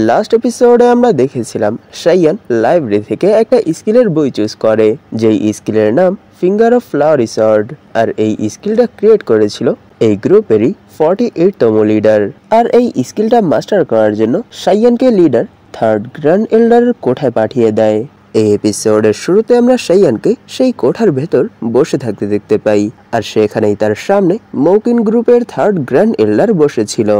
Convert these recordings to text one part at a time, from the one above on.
Last এপিসোডে আমরা দেখেছিলাম শাইয়ান লাইব্রেরি থেকে একটা স্কিলের বই চুজ করে, যেই স্কিলের নাম ফিঙ্গার অফ ফ্লাওয়ারি সর্ড। আর এই স্কিলটা ক্রিয়েট করেছিল এই গ্রুপেরই 48তম লিডার। আর এই স্কিলটা মাস্টার করার জন্য শাইয়ানকে লিডার থার্ড গ্র্যান্ড এল্ডারের কোঠায় পাঠিয়ে দেয়। এই এপিসোডের শুরুতে আমরা শাইয়ানকে সেই কোঠার ভেতর বসে থাকতে দেখতে পাই, আর সেখানেই তার সামনে মৌকিন গ্রুপের থার্ড গ্র্যান্ড এল্ডার বসেছিল।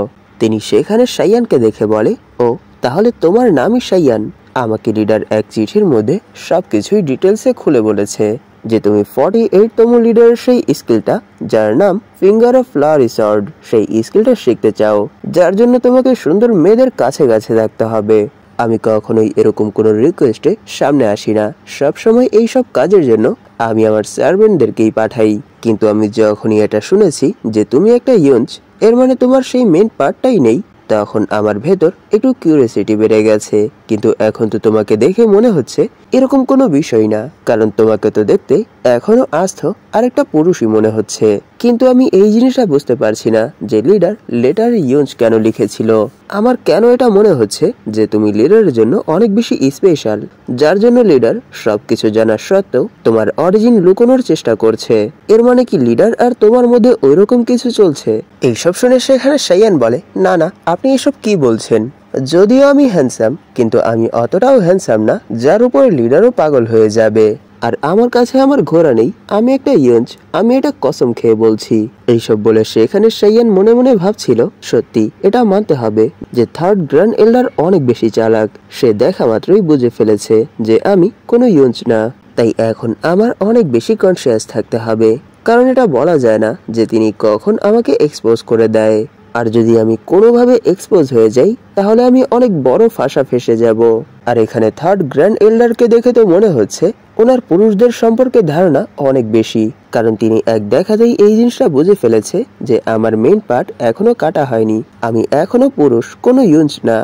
তিনি সেখানে শাইয়ানকে দেখে বলে, ও তাহলে তোমার নামই শাইয়ান। আমাকে লিডার এক চিঠির মধ্যে সবকিছুই ডিটেলসে খুলে বলেছে যে তুমি 48তম লিডারের সেই স্কিলটা, যার নাম ফিঙ্গার অফ ফ্লাওয়ারি সর্ড, সেই স্কিলটা শিখতে চাও, যার জন্য তোমাকে সুন্দর মেয়েদের কাছে কাছে থাকতে হবে। আমি কখনোই এরকম কোনো রিকোয়েস্টে সামনে আসি না, সবসময় এইসব কাজের জন্য আমি আমার সার্ভেন্টদেরকেই পাঠাই। কিন্তু আমি যখনই এটা শুনেছি যে তুমি একটা ইয়ঞ্চ, এর মানে তোমার সেই মেন পার্টটাই নেই, তখন আমার ভেতর একটু কিউরিয়াসিটি বেড়ে গেছে। কিন্তু এখন তো তোমাকে দেখে মনে হচ্ছে এরকম কোনো বিষয় না, কারণ তোমাকে তো দেখতে এখনো আস্থ আর একটা পুরুষই মনে হচ্ছে। কিন্তু আমি এই জিনিসটা বুঝতে পারছি না যে লিডার লেটারে ইয়ঞ্চ কেন লিখেছিল। আমার কেন এটা মনে হচ্ছে যে তুমি লিডারের জন্য অনেক বেশি স্পেশাল, যার জন্য লিডার সবকিছু জানার সত্ত্বেও তোমার অরিজিন লুকোনোর চেষ্টা করছে। এর মানে কি লিডার আর তোমার মধ্যে ওইরকম কিছু চলছে? এইসব শুনে সেখানে শাইয়ান বলে, না না, আপনি এসব কি বলছেন? যদিও আমি হ্যান্ডসাম, কিন্তু আমি অতটাও হ্যান্ডসাম না যার উপর লিডারও পাগল হয়ে যাবে। আর আমার কাছে আমার ঘোড়া নেই, আমি একটা ইয়ঞ্চ, আমি এটা কসম খেয়ে বলছি। এইসব বলে সেখানে শাইয়ান মনে মনে ভাবছিল, সত্যি এটা মানতে হবে যে থার্ড গ্র্যান্ড এল্ডার অনেক বেশি চালাক। সে দেখা মাত্রই বুঝে ফেলেছে যে আমি কোনো ইয়ঞ্চ না। তাই এখন আমার অনেক বেশি কনসিয়াস থাকতে হবে, কারণ এটা বলা যায় না যে তিনি কখন আমাকে এক্সপোজ করে দেয়। আর যদি আমি কোনোভাবে এক্সপোজ হয়ে যাই তাহলে আমি অনেক বড় ফাঁসা ফেসে যাব। আর এখানে থার্ড গ্র্যান্ড এল্ডারকে দেখে তো মনে হচ্ছে ওনার পুরুষদের সম্পর্কে ধারণা অনেক বেশি, কারণ তিনি এক দেখাতেই এই জিনিসটা বুঝে ফেলেছে যে আমার মেইন পার্ট এখনো কাটা হয়নি, আমি এখনো পুরুষ, কোনো ইয়ঞ্চ না।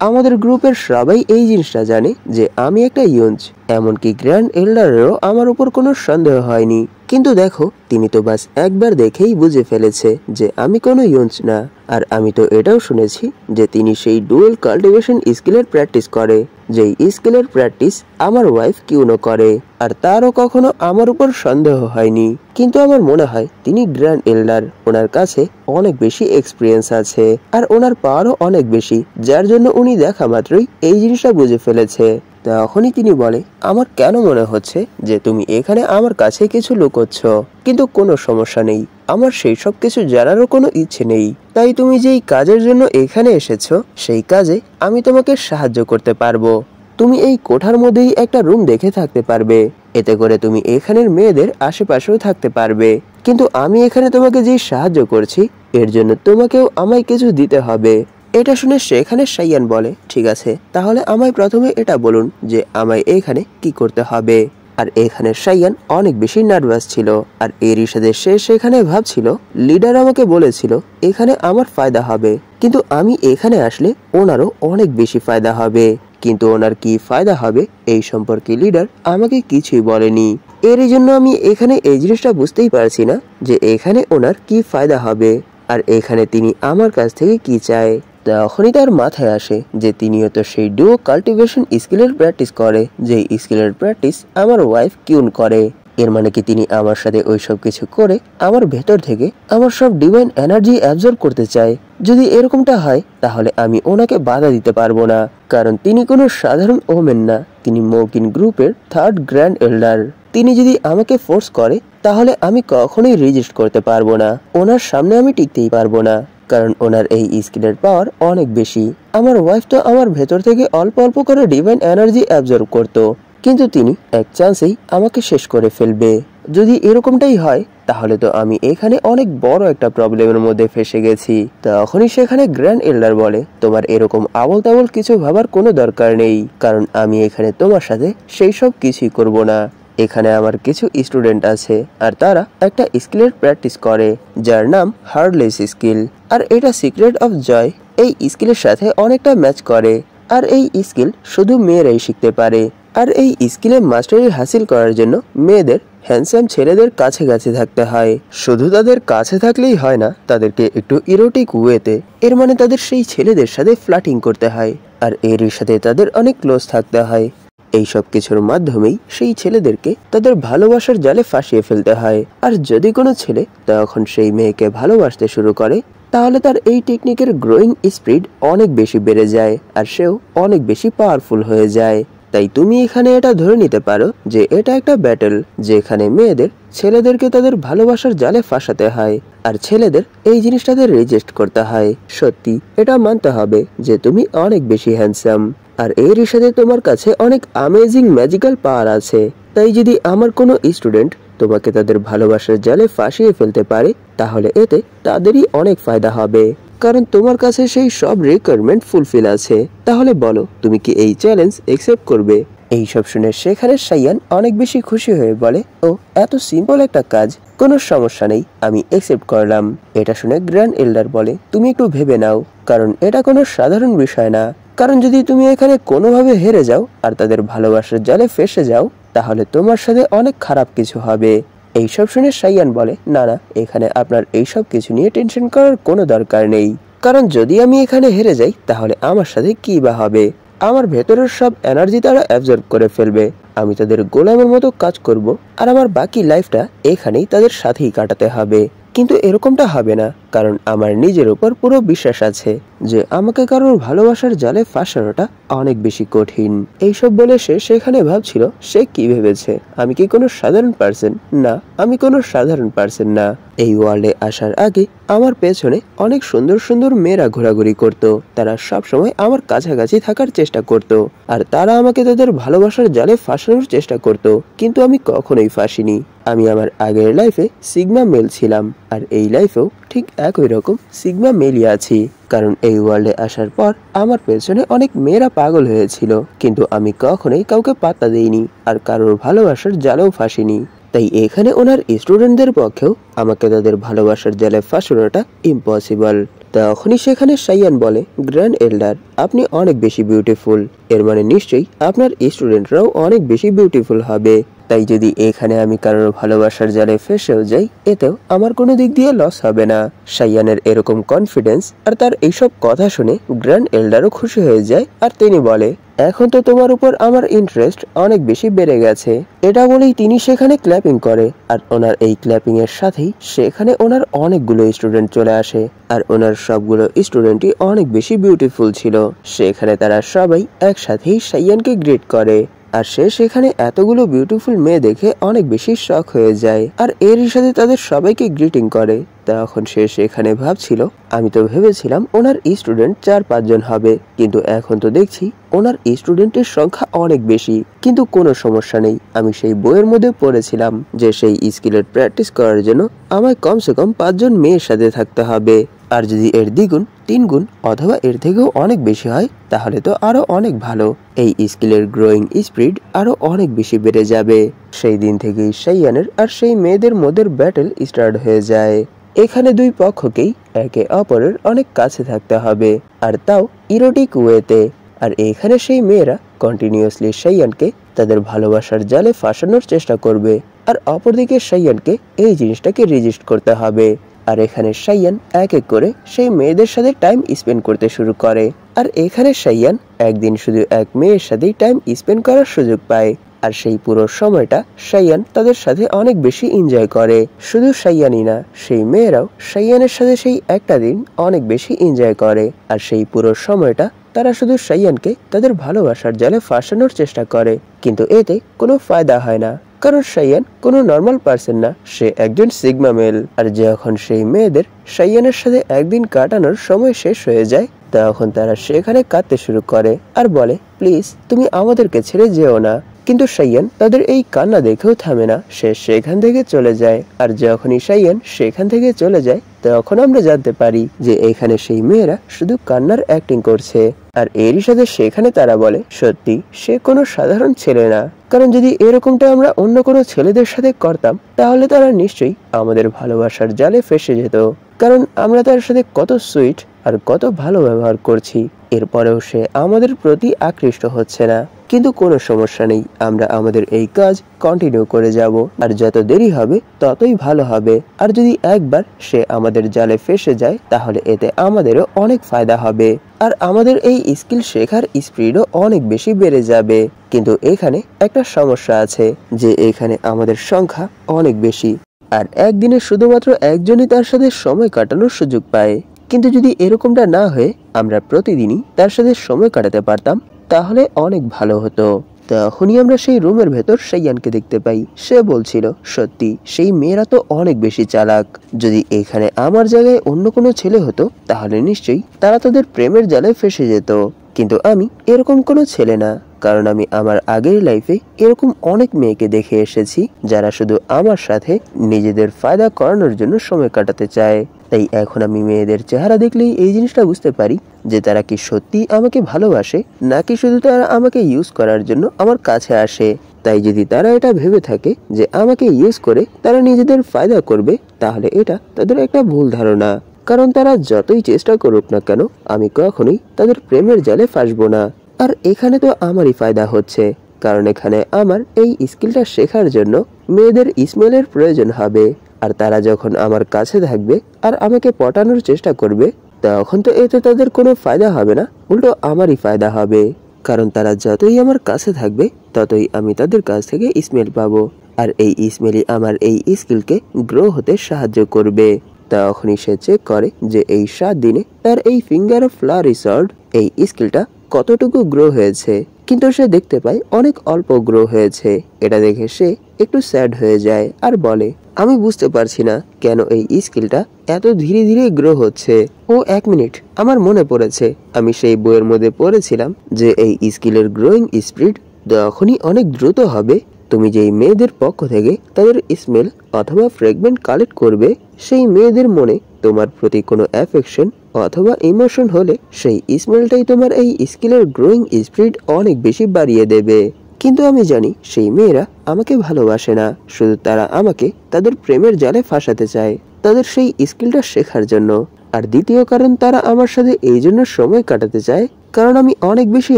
আমাদের গ্রুপের সবাই এই জিনিসটা জানে যে আমি একটা ইয়ঞ্চ, এমনকি গ্র্যান্ড এল্ডারেরও আমার উপর কোনো সন্দেহ হয়নি। কিন্তু দেখো, তিনি তো বাস একবার দেখেই বুঝে ফেলেছে যে আমি কোনো ইয়ঞ্চ না। আর আমি তো এটাও শুনেছি যে তিনি সেই ডুয়েল কাল্টিভেশন স্কিলের প্র্যাকটিস করে, যেই স্কিলের প্র্যাকটিস আমার ওয়াইফ কিউনো করে, আর তারও কখনো আমার উপর সন্দেহ হয়নি। কিন্তু আমার মনে হয় তিনি গ্র্যান্ড এল্ডার, ওনার কাছে অনেক বেশি এক্সপিরিয়েন্স আছে আর ওনার পাওয়ারও অনেক বেশি, যার জন্য উনি দেখা মাত্রই এই জিনিসটা বুঝে ফেলেছে। তখনই তিনি বলে, আমার কেন মনে হচ্ছে যে তুমি এখানে আমার কাছে কিছু লুকোচ্ছ? কিন্তু কোনো সমস্যা নেই, আমার সেই সব কিছু জানারও কোনো ইচ্ছে নেই। তাই তুমি যেই কাজের জন্য এখানে এসেছো সেই কাজে আমি তোমাকে সাহায্য করতে পারবো। তুমি এই কোঠার মধ্যেই একটা রুম দেখে থাকতে পারবে, এতে করে তুমি এখানের মেয়েদের আশেপাশেও থাকতে পারবে। কিন্তু আমি এখানে তোমাকে যেই সাহায্য করছি এর জন্য তোমাকেও আমায় কিছু দিতে হবে। এটা শুনে সেখানে শাইয়ান বলে, ঠিক আছে, তাহলে আমায় প্রথমে এটা বলুন যে আমায় এখানে কি করতে হবে। আর এখানে শাইয়ান অনেক বেশি নার্ভাস ছিল, আর এরই সাথে সে সেখানে ভাবছিল লিডার আমাকে বলেছিল এখানে আমার ফায়দা হবে, কিন্তু আমি এখানে আসলে ওনারও অনেক বেশি ফায়দা হবে। কিন্তু ওনার কি ফায়দা হবে এই সম্পর্কে লিডার আমাকে কিছুই বলেনি। এরই জন্য আমি এখানে এই জিনিসটা বুঝতেই পারছি না যে এখানে ওনার কি ফায়দা হবে, আর এখানে তিনি আমার কাছ থেকে কি চায়। তখনই তার মাথায় আসে যে তিনিও তো সেই ডুও কাল্টিভেশন স্কিলের প্র্যাকটিস করে, যে স্কিলের প্র্যাকটিস আমার ওয়াইফ কিউন করে। এর মানে কি তিনি আমার সাথে ওই সব কিছু করে আমার ভেতর থেকে আমার সব ডিভাইন এনার্জি অ্যাবজর্ব করতে চায়। যদি এরকমটা হয় তাহলে আমি ওনাকে বাধা দিতে পারবো না, কারণ তিনি কোনো সাধারণ ওমেন না, তিনি মৌকিন গ্রুপের থার্ড গ্র্যান্ড এল্ডার। তিনি যদি আমাকে ফোর্স করে তাহলে আমি কখনোই রেজিস্ট করতে পারবো না, ওনার সামনে আমি টিকতেই পারবো না, কারণ ওনার এই স্কিলের পাওয়ার অনেক বেশি। আমার ওয়াইফ তো আমার ভেতর থেকে অল্প অল্প করে ডিভাইন এনার্জি অ্যাবজর্ব করতো, কিন্তু তিনি এক চান্সেই আমাকে শেষ করে ফেলবে। যদি এরকমটাই হয় তাহলে তো আমি এখানে অনেক বড় একটা প্রবলেমের মধ্যে ফেসে গেছি। তখনই সেখানে গ্র্যান্ড এল্ডার বলে, তোমার এরকম আবল তাবল কিছু ভাবার কোনো দরকার নেই, কারণ আমি এখানে তোমার সাথে সেই সব কিছুই করব না। এখানে আমার কিছু স্টুডেন্ট আছে আর তারা একটা স্কিলের প্র্যাকটিস করে যার নাম হার্ডলেস স্কিল, আর এটা সিক্রেট অফ জয় এই স্কিলের সাথে অনেকটা ম্যাচ করে। আর এই স্কিল শুধু মেয়েরাই শিখতে পারে, আর এই স্কিলে মাস্টারি হাসিল করার জন্য মেয়েদের হ্যান্ডসাম ছেলেদের কাছে কাছে থাকতে হয়। শুধু তাদের কাছে থাকলেই হয় না, তাদেরকে একটু ইরোটিক ওয়েতে, এর মানে তাদের সেই ছেলেদের সাথে ফ্লার্টিং করতে হয়। আর এরই সাথে তাদের অনেক ক্লোজ থাকতে হয়। এই সব কিছুর মাধ্যমেই সেই ছেলেদেরকে তাদের ভালোবাসার জালে ফাঁসিয়ে ফেলতে হয়। আর যদি কোনো ছেলে তখন সেই মেয়েকে ভালোবাসতে শুরু করে, তাহলে তার এই টেকনিকের গ্রোয়িং স্পিড অনেক বেশি বেড়ে যায় আর সেও অনেক বেশি পাওয়ারফুল হয়ে যায়। তাই তুমি এখানে এটা ধরে নিতে পারো যে এটা একটা ব্যাটল, যেখানে মেয়েদের ছেলেদেরকে তাদের ভালোবাসার জালে ফাঁসাতে হয় আর ছেলেদের এই জিনিসটাতে রেজিস্ট করতে হয়। সত্যি এটা মানতে হবে যে তুমি অনেক বেশি হ্যান্ডসাম আর এর সাথে তোমার কাছে অনেক অ্যামেজিং ম্যাজিক্যাল পাওয়ার আছে। তাই যদি আমার কোনো স্টুডেন্ট তোমাকে তাদের ভালোবাসার জালে ফাঁসিয়ে ফেলতে পারে, তাহলে এতে তাদেরই অনেক ফায়দা হবে, কারণ তোমার কাছে সেই সব রিকোয়ারমেন্ট ফুলফিল আছে। তাহলে বলো, তুমি কি এই চ্যালেঞ্জ অ্যাকসেপ্ট করবে? এইসব শুনে সেখানে সাইয়ান অনেক বেশি খুশি হয়ে বলে, ও এত সিম্পল একটা কাজ, কোনো সমস্যা নেই, আমি অ্যাকসেপ্ট করলাম। এটা শুনে গ্র্যান্ড এল্ডার বলে, তুমি একটু ভেবে নাও, কারণ এটা কোনো সাধারণ বিষয় না। কারণ যদি তুমি এখানে কোনোভাবে হেরে যাও আর তাদের ভালোবাসার জালে ফেসে যাও, তাহলে তোমার সাথে অনেক খারাপ কিছু হবে। এইসব শুনে সাইয়ান বলে, না না, এখানে আপনার এইসব কিছু নিয়ে টেনশন করার কোনো দরকার নেই। কারণ যদি আমি এখানে হেরে যাই, তাহলে আমার সাথে কি বা হবে? আমার ভেতরের সব এনার্জি তারা অ্যাবজর্ব করে ফেলবে, আমি তাদের গোলামের মতো কাজ করব আর আমার বাকি লাইফটা এখানেই তাদের সাথেই কাটাতে হবে। কিন্তু এরকমটা হবে না, কারণ আমার নিজের উপর পুরো বিশ্বাস আছে যে আমাকে কারোর ভালোবাসার জালে ফাঁসানোটা অনেক বেশি কঠিন। এইসব বলে সে সেখানে ভাবছিল সে কি ভেবেছে, আমি কি কোনো সাধারণ পার্সন? না, আমি কোনো সাধারণ পার্সন না। এই ওয়ার্ল্ডে আসার আগে আমার পেছনে অনেক সুন্দর সুন্দর মেয়েরা ঘোরাঘুরি করত, তারা সব সময় আমার কাছাকাছি থাকার চেষ্টা করত আর তারা আমাকে তাদের ভালোবাসার জালে ফাঁসানোর চেষ্টা করত, কিন্তু আমি কখনোই ফাঁসিনি। আমি আমার আগের লাইফে সিগমা মেল ছিলাম আর এই লাইফেও ঠিক একই রকম সিগমা মেলই আছি, কারণ এই ওয়ার্ল্ডে আসার পর আমার পেছনে অনেক মেয়েরা পাগল হয়েছিল, কিন্তু আমি কখনোই কাউকে পাত্তা দেইনি আর কারোর ভালোবাসার জালেও ফাঁসিনি। তাই এখানে ওনার স্টুডেন্টদের পক্ষেও আমাকে তাদের ভালোবাসার জালে ফাঁসানোটা ইম্পসিবল। তখনই সেখানে সাইয়ান বলে, গ্র্যান্ড এল্ডার, আপনি অনেক বেশি বিউটিফুল, এর মানে নিশ্চয়ই আপনার স্টুডেন্টরাও অনেক বেশি বিউটিফুল হবে। তাই যদি এখানে আমি কারোর ভালোবাসার জালে ফেসেও যাই, এতেও আমার কোনো দিক দিয়ে লস হবে না। সাইয়ানের এরকম কনফিডেন্স আর তার এইসব কথা শুনে গ্র্যান্ড এল্ডারও খুশি হয়ে যায় আর তিনি বলে, এখন তো তোমার উপর আমার ইন্টারেস্ট অনেক বেশি বেড়ে গেছে। এটা বলেই তিনি সেখানে ক্ল্যাপিং করে আর ওনার এই ক্ল্যাপিং এর সাথেই সেখানে ওনার অনেকগুলো স্টুডেন্ট চলে আসে আর ওনার সবগুলো স্টুডেন্টই অনেক বেশি বিউটিফুল ছিল। সেখানে তারা সবাই একসাথেই সাইয়ানকে গ্রিট করে আর সে সেখানে এতগুলো বিউটিফুল মেয়ে দেখে অনেক বেশি শক হয়ে যায় আর এরই সাথে তাদের সবাইকে গ্রিটিং করে। তখন সে সেখানে ভাবছিল, আমি তো ভেবেছিলাম ওনার স্টুডেন্ট 4-5 জন হবে, কিন্তু এখন তো দেখছি ওনার স্টুডেন্টের সংখ্যা অনেক বেশি। কিন্তু কোনো সমস্যা নেই, আমি সেই বইয়ের মধ্যে পড়েছিলাম যে সেই স্কিলের প্র্যাকটিস করার জন্য আমায় কমসে কম 5 জন মেয়ের সাথে থাকতে হবে, আর যদি এর দ্বিগুণ 3 গুণ অথবা এর থেকেও অনেক বেশি হয়, তাহলে তো আরো অনেক ভালো। এই স্কিলের গ্রোয়িং স্পিড আরো অনেক বেশি বেড়ে যাবে। সেই দিন থেকেই সাইয়ানের আর সেই মেয়েদের মধ্যে ব্যাটল স্টার্ট হয়ে যায়। এখানে দুই পক্ষকেই একে অপরের অনেক কাছে থাকতে হবে, আর তাও ইরোটিক ওয়েতে। আর এখানে সেই মেয়েরা কন্টিনিউয়াসলি সাইয়ানকে তাদের ভালোবাসার জালে ফাঁসানোর চেষ্টা করবে, আর অপরদিকে সাইয়ানকে এই জিনিসটাকে রেজিস্ট করতে হবে। আর এখানে সাইয়ান এক এক করে সেই মেয়েদের সাথে টাইম স্পেন্ড করতে শুরু করে। আর এখানে সাইয়ান একদিন শুধু এক মেয়ের সাথেই টাইম স্পেন্ড করার সুযোগ পায়, আর সেই পুরো সময়টা সাইয়ান তাদের সাথে অনেক বেশি এনজয় করে। শুধু সাইয়ানই না, সেই মেয়েরাও সাইয়ানের সাথে সেই একটা দিন অনেক বেশি এনজয় করে। আর সেই পুরো সময়টা তারা শুধু সাইয়ানকে তাদের ভালোবাসার জালে ফাঁসানোর চেষ্টা করে, কিন্তু এতে কোনো ফায়দা হয় না, কারণ সাইয়ান কোনো নর্মাল পার্সন না, সে একজন সিগমা মেল। আর যখন সেই মেয়েদের সাইয়ানের সাথে একদিন কাটানোর সময় শেষ হয়ে যায়, তখন তারা সেখানে কাঁদতে শুরু করে আর বলে, প্লিজ তুমি আমাদেরকে ছেড়ে যেও না। কিন্তু সাইয়ান তাদের এই কান্না দেখেও থামে না, সে সেখান থেকে চলে যায়। আর যখনই সাইয়ান সেখান থেকে চলে যায়, তখন আমরা জানতে পারি যে এখানে সেই মেয়েরা শুধু কান্নার অ্যাক্টিং করছে। আর এরই সাথে সেখানে তারা বলে, সত্যি সে কোনো সাধারণ ছেলে না, কারণ যদি এরকমটা আমরা অন্য কোনো ছেলেদের সাথে করতাম, তাহলে তারা নিশ্চয়ই আমাদের ভালোবাসার জালে ফেসে যেত, কারণ আমরা তার সাথে কত সুইট আর কত ভালো ব্যবহার করছি, এরপরেও সে আমাদের প্রতি আকৃষ্ট হচ্ছে না। কিন্তু কোনো সমস্যা নেই, আমরা আমাদের এই কাজ কন্টিনিউ করে যাব, আর যত দেরি হবে ততই ভালো হবে। আর যদি একবার সে আমাদের জালে ফেসে যায়, তাহলে এতে আমাদেরও অনেক ফায়দা হবে। আর আমাদের এই স্কিল শেখার স্পিডও অনেক বেশি বেড়ে যাবে। কিন্তু এখানে একটা সমস্যা আছে যে এখানে আমাদের সংখ্যা অনেক বেশি, আর একদিনে শুধুমাত্র একজনই তার সাথে সময় কাটানোর সুযোগ পায়। কিন্তু যদি এরকমটা না হয়ে আমরা প্রতিদিনই তার সাথে সময় কাটাতে পারতাম তাহলে অনেক ভালো হতো। তখনই আমরা সেই রুমের ভেতর শাইয়ানকে দেখতে পাই। সে বলছিল, সত্যি সেই মেয়েরা তো অনেক বেশি চালাক। যদি এখানে আমার জায়গায় অন্য কোনো ছেলে হতো তাহলে নিশ্চয়ই তারা তাদের প্রেমের জালে ফেসে যেত। কিন্তু আমি এরকম কোনো ছেলে না, কারণ আমি আমার আগের লাইফে এরকম অনেক মেয়েকে দেখে এসেছি যারা শুধু আমার সাথে নিজেদের ফায়দা করানোর জন্য সময় কাটাতে চায়। তাই এখন আমি মেয়েদের চেহারা দেখলেই এই জিনিসটা বুঝতে পারি যে তারা কি সত্যি আমাকে ভালোবাসে নাকি শুধু তারা আমাকে ইউজ করার জন্য আমার কাছে আসে। তাই যদি তারা এটা ভেবে থাকে যে আমাকে ইউজ করে তারা নিজেদের ফায়দা করবে তাহলে এটা তাদের একটা ভুল ধারণা। কারণ তারা যতই চেষ্টা করুক না কেন আমি কখনোই তাদের প্রেমের জালে ফাঁসবো না। আর এখানে তো আমারই ফায়দা হচ্ছে, কারণ এখানে আমার এই স্কিলটা শেখার জন্য মেয়েদের ইসমেলের প্রয়োজন হবে। আর তারা যখন আমার কাছে থাকবে আর আমাকে পটানোর চেষ্টা করবে তখন তো এতে তাদের কোনো ফায়দা হবে না, উল্টো আমারই ফায়দা হবে। কারণ তারা যতই আমার কাছে থাকবে ততই আমি তাদের কাছ থেকে ইসমেল পাবো, আর এই ইসমেলই আমার এই স্কিলকে গ্রো হতে সাহায্য করবে। তখনই সে চেক করে যে এই 7 দিনে তার এই ফিঙ্গার অফ ফ্লাওয়ারি সর্ড এই স্কিলটা কতটুকু গ্রো হয়েছে। কিন্তু সে দেখতে পায় অনেক অল্প গ্রো হয়েছে। এটা দেখে সে একটু স্যাড হয়ে যায় আর বলে, আমি বুঝতে পারছি না কেন এই স্কিলটা এত ধীরে ধীরে গ্রো হচ্ছে। ও 1 মিনিট, আমার মনে পড়েছে আমি সেই বইয়ের মধ্যে পড়েছিলাম যে এই স্কিলের গ্রোয়িং স্পিড তখনই অনেক দ্রুত হবে তুমি যেই মেয়েদের পক্ষ থেকে তাদের স্মেল অথবা ফ্রেগমেন্ট কালেক্ট করবে সেই মেয়েদের মনে তোমার প্রতি কোনো অ্যাফেকশন অথবা ইমোশন হলে সেই স্মেলটাই তোমার এই স্কিলের গ্রোয়িং স্পিড অনেক বেশি বাড়িয়ে দেবে। কিন্তু আমি জানি সেই মেয়েরা আমাকে ভালোবাসে না, শুধু তারা আমাকে তাদের প্রেমের জালে ফাঁসাতে চায় তাদের সেই স্কিলটা শেখার জন্য। আর দ্বিতীয় কারণ তারা আমার সাথে এই জন্য সময় কাটাতে চায় কারণ আমি অনেক বেশি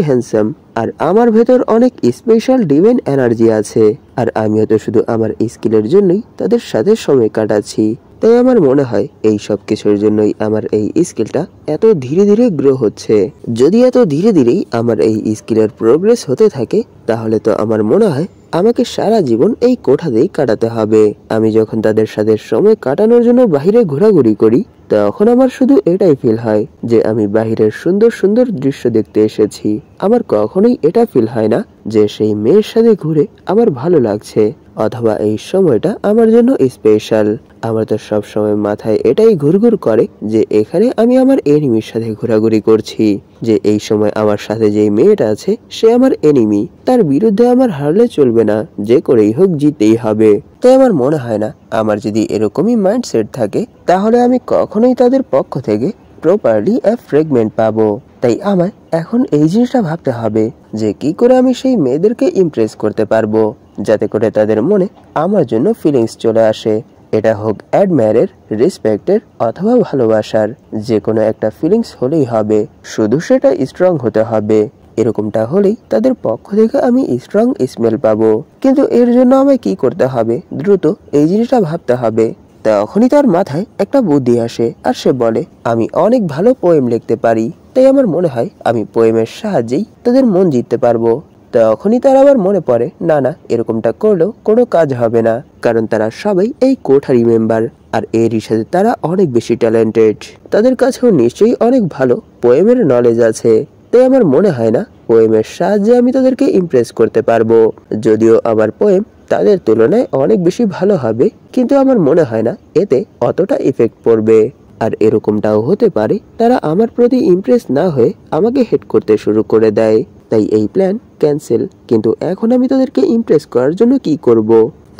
হ্যান্ডসাম আর আমার ভেতর অনেক স্পেশাল ডিভাইন এনার্জি আছে। আর আমিও তো শুধু আমার স্কিলের জন্যই তাদের সাথে সময় কাটাচ্ছি। তাই আমার মনে হয় এই সব কিছুর জন্যই আমার এই স্কিলটা এত ধীরে ধীরে গ্রো হচ্ছে। যদি এত ধীরে ধীরেই আমার এই স্কিলের প্রোগ্রেস হতে থাকে তাহলে তো আমার মনে হয় আমাকে সারা জীবন এই কোঠাতেই কাটাতে হবে। আমি যখন তাদের সাথে সময় কাটানোর জন্য বাইরে ঘোরাঘুরি করি তখন আমার শুধু এটাই ফিল হয় যে আমি বাহিরের সুন্দর সুন্দর দৃশ্য দেখতে এসেছি। আমার কখনোই এটা ফিল হয় না যে সেই মেয়ের সাথে ঘুরে আমার ভালো লাগছে অথবা এই সময়টা আমার জন্য স্পেশাল। আমার তো সব সময় মাথায় এটাই ঘুরঘুর করে যে এখানে আমি আমার এনিমির সাথে ঘোরাঘুরি করছি, যে এই সময় আমার সাথে যেই মেয়েটা আছে সে আমার এনিমি, তার বিরুদ্ধে আমার হারলে চলবে না, যে করেই হোক জিততেই হবে। তাই আমার মনে হয় না আমার যদি এরকমই মাইন্ডসেট থাকে তাহলে আমি কখনোই তাদের পক্ষ থেকে প্রপারলি ফ্রেগমেন্ট পাবো। তাই আমার এখন এই জিনিসটা ভাবতে হবে যে কি করে আমি সেই মেয়েদেরকে ইমপ্রেস করতে পারবো যাতে করে তাদের মনে আমার জন্য ফিলিংস চলে আসে। এটা হোক অ্যাডমায়ারের, রেসপেক্টের অথবা ভালোবাসার, যে কোনো একটা ফিলিংস হলেই হবে, শুধু সেটা স্ট্রং হতে হবে। এরকমটা হলেই তাদের পক্ষ থেকে আমি স্ট্রং স্মেল পাবো। কিন্তু এর জন্য আমায় কি করতে হবে? দ্রুত এই জিনিসটা ভাবতে হবে। তখনই তার মাথায় একটা বুদ্ধি আসে আর সে বলে, আমি অনেক ভালো পোয়েম লিখতে পারি, তাই আমার মনে হয় আমি পোয়েমের সাহায্যেই তাদের মন জিততে পারবো। তখনই তার আবার মনে পড়ে, না না, এরকমটা করলেও কোনো কাজ হবে না, কারণ তারা সবাই এই কোঠারি মেম্বার আর এরই সাথে তারা অনেক বেশি ট্যালেন্টেড, তাদের কাছেও নিশ্চয়ই অনেক ভালো পোয়েমের নলেজ আছে। তাই আমার মনে হয় না পোয়েমের সাহায্যে আমি তাদেরকে ইমপ্রেস করতে পারবো। যদিও আমার পোয়েম তাদের তুলনায় অনেক বেশি ভালো হবে, কিন্তু আমার মনে হয় না এতে অতটা ইফেক্ট পড়বে। আর এরকমটাও হতে পারে তারা আমার প্রতি ইমপ্রেস না হয়ে আমাকে হেট করতে শুরু করে দেয়। তাই এই প্ল্যান ক্যান্সেল। কিন্তু এখন আমি তাদেরকে ইমপ্রেস করার জন্য কি করব?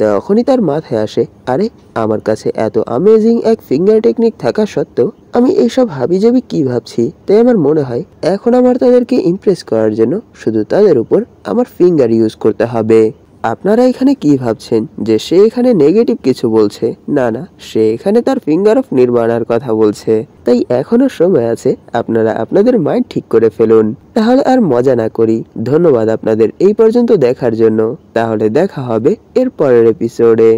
তখনই তার মাথায় আসে, আরে আমার কাছে এত অ্যামেজিং এক ফিঙ্গার টেকনিক থাকা সত্ত্বেও আমি এইসব হাবিজাবি কি ভাবছি। তাই আমার মনে হয় এখন আমার তাদেরকে ইমপ্রেস করার জন্য শুধু তাদের উপর আমার ফিঙ্গার ইউজ করতে হবে। আপনারা এখানে কি ভাবছেন যে সে এখানে নেগেটিভ কিছু বলছে? না না, সে এখানে তার ফিঙ্গার অফ নির্বাণার কথা বলছে। তাই এখনো সময় আছে, আপনারা আপনাদের মাইন্ড ঠিক করে ফেলুন। তাহলে আর মজা না করি। ধন্যবাদ আপনাদের এই পর্যন্ত দেখার জন্য। তাহলে দেখা হবে এর পরের এপিসোডে।